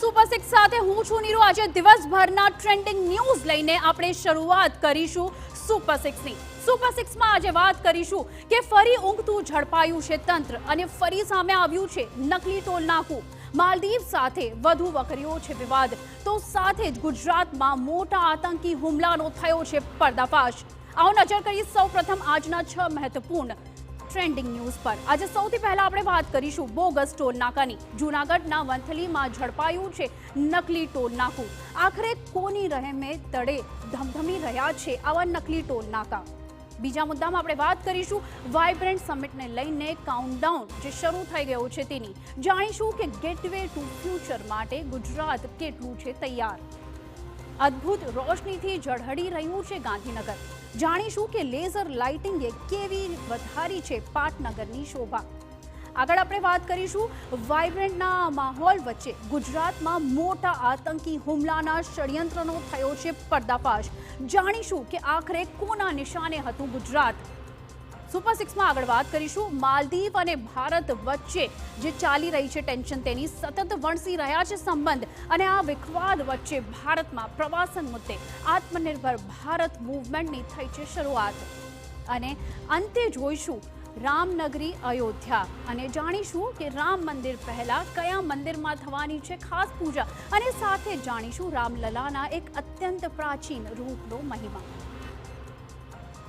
Super 6 સાથે હું છું નીરુ। આજે દિવસભરના ટ્રેન્ડિંગ ન્યૂઝ લઈને આપણે શરૂઆત કરીશું સુપર 6 ની। સુપર 6 માં આજે વાત કરીશું કે ફરી ઊંઘતું ઝડપાયું છે તંત્ર અને ફરી સામે આવ્યું છે નકલી ટોલ નાકું। માલદીવ સાથે વધુ વકર્યો છે વિવાદ, તો સાથે જ ગુજરાતમાં મોટા આતંકી હુમલાનો થયો છે પર્દાફાશ। આવો નજર કરીએ સૌપ્રથમ આજના 6 મહત્વપૂર્ણ ટ્રેન્ડિંગ ન્યૂઝ પર। આજે સૌથી પહેલા આપણે વાત કરીશું બોગસ ટોલ નાકાની। જૂનાગઢના વંથલીમાં ઝડપાયું છે નકલી ટોલ નાકું। આખરે કોની રહેમે તળે ધમધમી રહ્યા છે આવા નકલી ટોલ નાકા। બીજા મુદ્દામાં આપણે વાત કરીશું વાઇબ્રન્ટ સમિટને લઈને કાઉન્ટડાઉન જે શરૂ થઈ ગયો છે તેની। જાણીશું કે ગેટવે ટુ ફ્યુચર માટે ગુજરાત કેટલું છે તૈયાર। અદ્ભુત રોશનીથી ઝળહળી રહ્યું છે ગાંધીનગર। જાણીશું કે લેઝર લાઇટિંગે કેવી વધારી છે પાટનગરની શોભા। આગળ આપણે વાત કરીશું વાઇબ્રન્ટના માહોલ વચ્ચે ગુજરાતમાં મોટા આતંકી હુમલાના ષડયંત્રનો થયો છે પર્દાફાશ। જાણીશું કે આખરે કોના નિશાને હતું ગુજરાત। સુપર 6 માં આગળ વાત કરીશું માલદીવ અને ભારત વચ્ચે જે ચાલી રહી છે ટેન્શન તેની। સતત વણસી રહ્યા છે સંબંધ અને આ વિખવાદ વચ્ચે ભારતમાં પ્રવાસન મુદ્દે આત્મનિર્ભર ભારત મૂવમેન્ટની થઈ છે શરૂઆત। અને અંતે જોઈશું રામનગરી અયોધ્યા અને જાણીશું કે રામ મંદિર પહેલા કયા મંદિરમાં થવાની છે ખાસ પૂજા અને સાથે જાણીશું રામલલાના એક અત્યંત પ્રાચીન રૂપનો મહિમા।